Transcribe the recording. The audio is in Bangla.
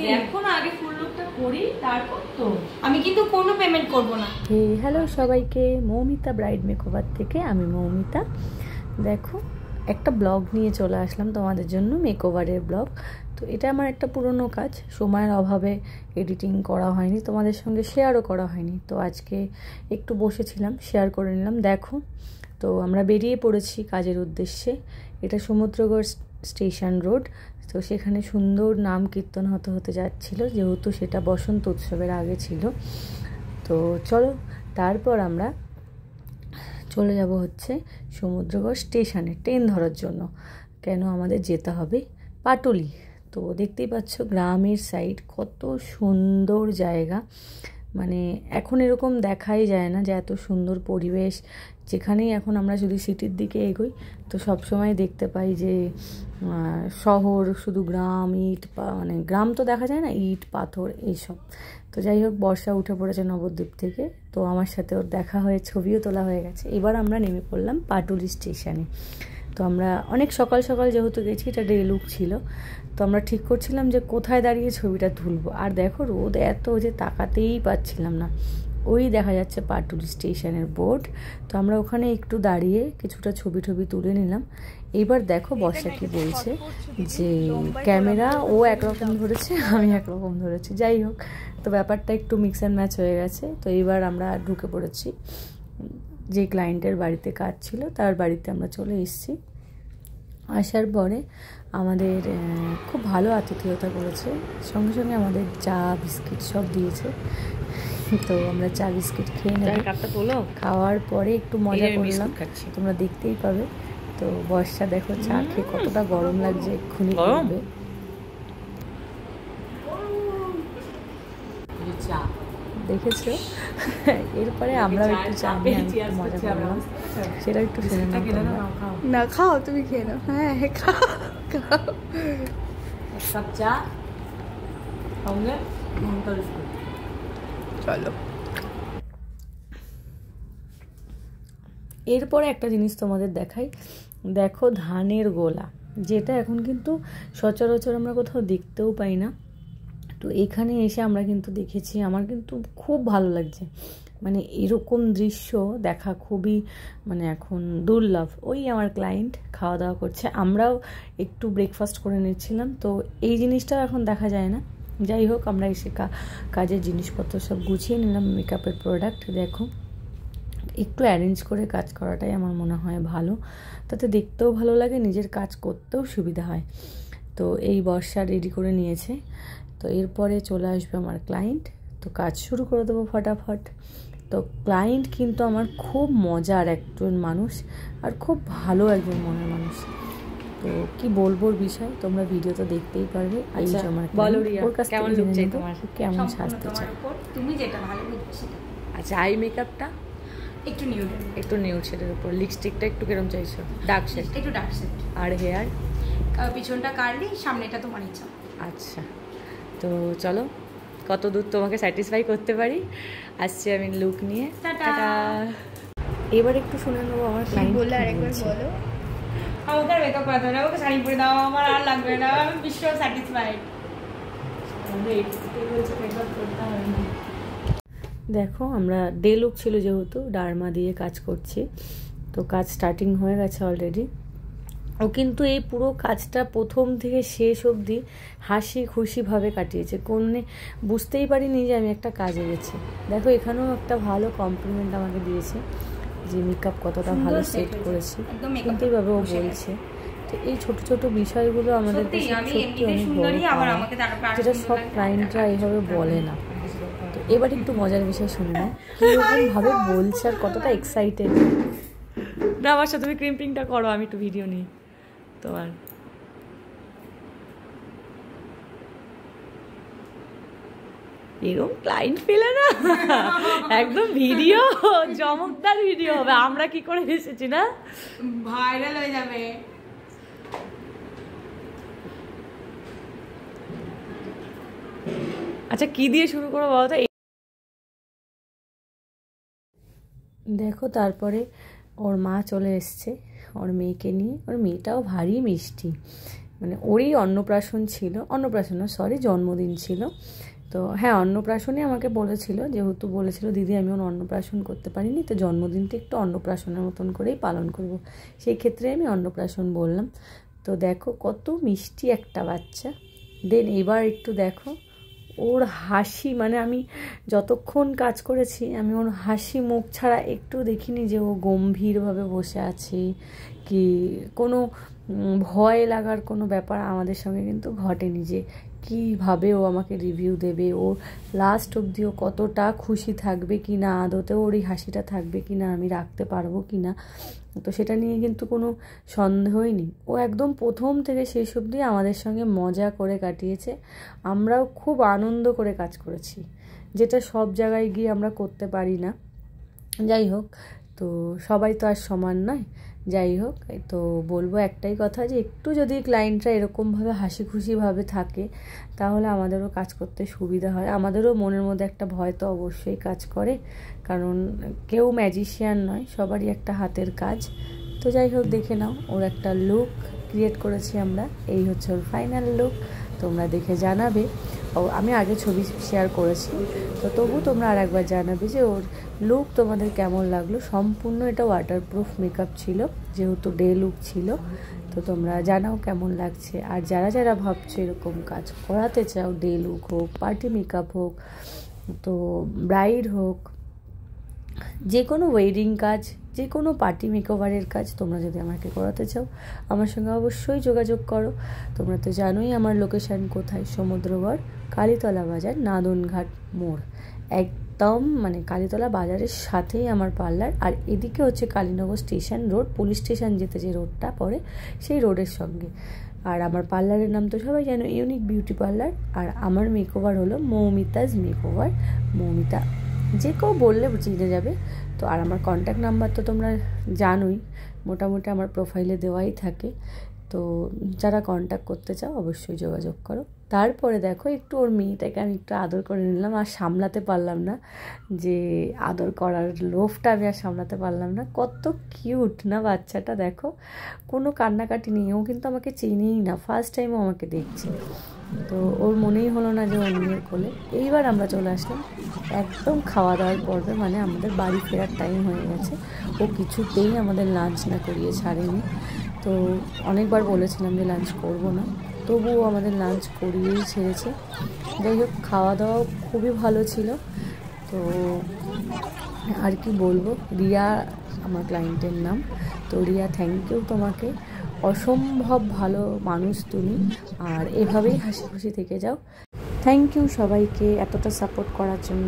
দেখো না আগে ফুল লুকটা করি তারপর তো আমি কিন্তু কোনো পেমেন্ট করব না। হ্যালো সবাইকে, মৌমিতা ব্রাইড মেকওভার থেকে আমি মৌমিতা। দেখো একটা ব্লগ নিয়ে চলে আসলাম তোমাদের জন্য, মেকওভারের ব্লগ। তো এটা আমার একটা পুরনো কাজ, সময়ের অভাবে এডিটিং করা হয়নি, তোমাদের সঙ্গে শেয়ারও করা হয়নি। তো আজকে একটু বসেছিলাম, শেয়ার করে নিলাম। দেখো, তো আমরা বেরিয়ে পড়েছি কাজের উদ্দেশ্যে। এটা সমুদ্রগড় স্টেশন রোড। তো সেখানে সুন্দর নাম কীর্তন হতে হতে যাচ্ছিলো, যেহেতু সেটা বসন্ত উৎসবের আগে ছিল। তো চলো, তারপর আমরা চলে যাব হচ্ছে সমুদ্রগড় স্টেশনে ট্রেন ধরার জন্য। কেন আমাদের যেতে হবে পাটুলি। তো দেখতেই পাচ্ছ গ্রামের সাইড, কত সুন্দর জায়গা। মানে এখন এরকম দেখাই যায় না যে এত সুন্দর পরিবেশ। যেখানেই এখন আমরা যদি সিটির দিকে এগোই তো সবসময় দেখতে পাই যে শহর, শুধু গ্রাম, ইট, মানে গ্রাম তো দেখা যায় না, ইট পাথর এইসব। তো যাই হোক, বর্ষা উঠে পড়েছে নবদ্বীপ থেকে, তো আমার সাথে ওর দেখা হয়ে ছবিও তোলা হয়ে গেছে। এবার আমরা নেমে পড়লাম পাটুলি স্টেশনে। তো আমরা অনেক সকাল সকাল যেহেতু গেছি, এটা ডে লুক ছিল, তো আমরা ঠিক করছিলাম যে কোথায় দাঁড়িয়ে ছবিটা তুলবো। আর দেখো রোদ এত যে তাকাতেই পাচ্ছিলাম না। ওই দেখা যাচ্ছে পাটুলি স্টেশনের বোর্ড। তো আমরা ওখানে একটু দাঁড়িয়ে কিছুটা ছবি তুলে নিলাম। এবার দেখো বর্ষা কি বলছে যে ক্যামেরা ও একরকম ধরেছে, আমি একরকম ধরেছি। যাই হোক, তো ব্যাপারটা একটু মিক্স অ্যান্ড ম্যাচ হয়ে গেছে। তো এবার আমরা ঢুকে পড়েছি। যে ক্লায়েন্টের বাড়িতে কাজ ছিল তার বাড়িতে আমরা চলে এসেছি। আসার পরে আমাদের খুব ভালো আতিথেয়তা করেছে, সঙ্গে সঙ্গে আমাদের চা বিস্কিট সব দিয়েছে। তো আমরা চা বিস্কিট খেয়ে নেব। খাওয়ার পরে একটু মজা করলাম, তোমরা দেখতেই পাবে। তো বর্ষা দেখো চা খেয়ে কতটা গরম লাগছে, এক্ষুনি গরমে। দেখেছো? এরপরে আমরাও একটু চা নিয়ে মজা করলাম, সেটা একটু শুনে না। খাও, তুমি খেয়ে নাও। হ্যাঁ খাও খাও। এক কাপ চা সঙ্গে চলো। এরপরে একটা জিনিস তোমাদের দেখাই। দেখো ধানের গোলা, যেটা এখন কিন্তু সচরাচর আমরা কোথাও দেখতেও পাই না। তো এখানে এসে আমরা কিন্তু দেখেছি, আমার কিন্তু খুব ভালো লাগছে। মানে এরকম দৃশ্য দেখা খুবই মানে এখন দুর্লভ। ওই আমার ক্লায়েন্ট খাওয়া দাওয়া করছে, আমরাও একটু ব্রেকফাস্ট করে নিচ্ছিলাম। তো এই জিনিসটাও এখন দেখা যায় না। যাই হোক, আমরা এসে কাজের জিনিসপত্র সব গুছিয়ে নিলাম, মেকআপের প্রোডাক্ট। দেখো, একটু অ্যারেঞ্জ করে কাজ করাটাই আমার মনে হয় ভালো, তাতে দেখতেও ভালো লাগে, নিজের কাজ করতেও সুবিধা হয়। তো এই বর্ষা রেডি করে নিয়েছে। তো এরপরে চলে আসবে আমার ক্লায়েন্ট, তো কাজ শুরু করে দেবো ফটাফট। তো ক্লায়েন্ট কিন্তু আমার খুব মজার একজন মানুষ, আর খুব ভালো একজন মনের মানুষ। তো কি বলবো ওর বিষয়, তোমরা ভিডিও তো দেখতেই পারবে। এই যে আমার ওর কাছ থেকে জেনে নেব কেমন সাজতে চাই। তুমি যেটা ভালো বুঝবে সেটা। আচ্ছা, আই মেকআপটা একটু নিউড শেডের উপর, লিপস্টিকটা একটু কিরম চাইছো? ডার্ক শেড, একটু ডার্ক শেড। আর হেয়ার পিছনটা কার্লি, সামনেটা তোমার ইচ্ছা। আচ্ছা, তো চলো কত দূর তোমাকে স্যাটিসফাই করতে পারি। আসছি আমি লুক নিয়ে। টাটা। এবার একটু শুনে নেবো আমার ক্লায়েন্ট বলে আরেকবার বলো। আমাকে মেকআপ করাতে হবে না, আমাকে শাড়ি পরে দাও, আমার আর লাগবে না, আমি বিশ্ব স্যাটিসফাইড। দেখো, আমরা ডে লুক ছিল যেহেতু, ডার্মা দিয়ে কাজ করছি। তো কাজ স্টার্টিং হয়ে গেছে অলরেডি। ও কিন্তু এই পুরো কাজটা প্রথম থেকে শেষ অবধি হাসি খুশিভাবে কাটিয়েছে, কোনো বুঝতেই পারিনি যে আমি একটা কাজে গেছি। দেখো, এখানেও একটা ভালো কমপ্লিমেন্ট আমাকে দিয়েছে যে মেকআপ কতটা ভালো সেট করেছি, কিন্তু এইভাবে ও বলছে। তো এই ছোট ছোট বিষয়গুলো আমাদের কাছে সত্যি অনেক বড় পাওয়া, যেটা সব ক্লায়েন্টরা এইভাবে বলে না। তো এবার একটু মজার বিষয় শুনে নাও, কীরকমভাবে বলছে আর কতটা এক্সাইটেড। না বাসা, তুমি ক্রিম্পিংটা করো, আমি একটু ভিডিও নিই তোমার। এরকম ক্লায়েন্ট পেলে না একদম ভিডিও চমকদার ভিডিও হবে। আমরা কি করে এসেছি না, ভাইরাল হয়ে যাবে। আচ্ছা, কি দিয়ে শুরু করবো বলো তো? দেখো, তারপরে ওর মা চলে এসছে ওর মেয়েকে নিয়ে। ওর মেয়েটাও ভারী মিষ্টি, মানে ওরই অন্নপ্রাশন ছিল, অন্নপ্রাশন না সরি জন্মদিন ছিল। তো হ্যাঁ অন্নপ্রাশনই আমাকে বলেছিল, যেহেতু বলেছিল দিদি আমি ওর অন্নপ্রাশন করতে পারিনি, তো জন্মদিনটা একটু অন্নপ্রাশনের মতন করেই পালন করব, সেই ক্ষেত্রে আমি অন্নপ্রাশন বললাম। তো দেখো কত মিষ্টি একটা বাচ্চা। দেন এবার একটু দেখো ওর হাসি, মানে আমি যতক্ষণ কাজ করেছি আমি ওর হাসি মুখ ছাড়া একটু দেখিনি যে ও গম্ভীরভাবে বসে আছে কি কোনো ভয় লাগার কোনো ব্যাপার আমাদের সঙ্গে কিন্তু ঘটেনি, যে কীভাবে ও আমাকে রিভিউ দেবে, ও লাস্ট অবধি ও কতটা খুশি থাকবে কি না, আদতেও ওর এই হাসিটা থাকবে কি না, আমি রাখতে পারবো কি না, তো সেটা নিয়ে কিন্তু কোনো সন্দেহই নেই। ও একদম প্রথম থেকে শেষ অবধি আমাদের সঙ্গে মজা করে কাটিয়েছে, আমরাও খুব আনন্দ করে কাজ করেছি, যেটা সব জায়গায় গিয়ে আমরা করতে পারি না। যাই হোক, তো সবাই তো আর সমান নয়। যাই হোক, তো বলবো একটাই কথা, যে একটু যদি ক্লায়েন্টরা এরকমভাবে হাসি খুশিভাবে থাকে তাহলে আমাদেরও কাজ করতে সুবিধা হয়, আমাদেরও মনের মধ্যে একটা ভয় তো অবশ্যই কাজ করে, কারণ কেউ ম্যাজিশিয়ান নয়, সবারই একটা হাতের কাজ। তো যাই হোক, দেখে নাও ওর একটা লুক ক্রিয়েট করেছি আমরা, এই হচ্ছে ওর ফাইনাল লুক, তোমরা দেখে জানাবে। ও আমি আগে ছবি শেয়ার করেছি, তো তবু তোমরা আর একবার জানাবে যে ওর লুক তোমাদের কেমন লাগলো। সম্পূর্ণ এটা ওয়াটারপ্রুফ মেকআপ ছিল, যেহেতু ডে লুক ছিল, তো তোমরা জানাও কেমন লাগছে। আর যারা যারা ভাবছো এরকম কাজ করাতে চাও, ডে লুক হোক, পার্টি মেকআপ হোক, তো ব্রাইড হোক, যে কোনো ওয়েডিং কাজ, যে কোনো পার্টি মেকওভারের কাজ তোমরা যদি আমাকে করাতে চাও, আমার সঙ্গে অবশ্যই যোগাযোগ করো। তোমরা তো জানোই আমার লোকেশান কোথায়, সমুদ্রগড়, কালীতলা বাজার, নাদনঘাট মোড়, একদম মানে কালীতলা বাজারের সাথেই আমার পার্লার। আর এদিকে হচ্ছে Kalinagar station road, police station যেতে যে রোডটা পড়ে সেই রোডের সঙ্গে। আর আমার পার্লারের নাম তো সবাই জানো, ইউনিক বিউটি পার্লার। আর আমার মেকওভার হলো মৌমিতাজ মেকওভার, মৌমিতা যে কেউ বললে চিনে যাবে। তো আর আমার কন্ট্যাক্ট নাম্বার তো তোমরা জানোই, মোটামুটি আমার প্রোফাইলে দেওয়াই থাকে, তো যারা কন্ট্যাক্ট করতে চাও অবশ্যই যোগাযোগ করো। তারপরে দেখো একটু ওর মেয়েটাকে আমি একটু আদর করে নিলাম, আর সামলাতে পারলাম না, যে আদর করার লোভটা আমি আর সামলাতে পারলাম না। কত কিউট না বাচ্চাটা, দেখো কোনো কান্নাকাটি নেই, ও কিন্তু আমাকে চেনেই না, ফার্স্ট টাইম ও আমাকে দেখছে। তো ওর মনেই হলো না যে অন্যের কোলে। এইবার আমরা চলে আসলাম একদম খাওয়া দাওয়ার পর্বে, মানে আমাদের বাড়ি ফেরার টাইম হয়ে গেছে। ও কিছুতেই আমাদের লাঞ্চ না করিয়ে ছাড়েনি, তো অনেকবার বলেছিলাম যে লাঞ্চ করব না, তবুও আমাদের লাঞ্চ করিয়েই ছেড়েছে। যাই হোক, খাওয়া দাওয়া খুবই ভালো ছিল। তো আর কি বলবো, রিয়া আমার ক্লায়েন্টের নাম। তো রিয়া, থ্যাংক ইউ তোমাকে, অসম্ভব ভালো মানুষ তুমি, আর এভাবেই হাসি খুশি থেকে যাও। থ্যাংক ইউ সবাইকে এতটা সাপোর্ট করার জন্য।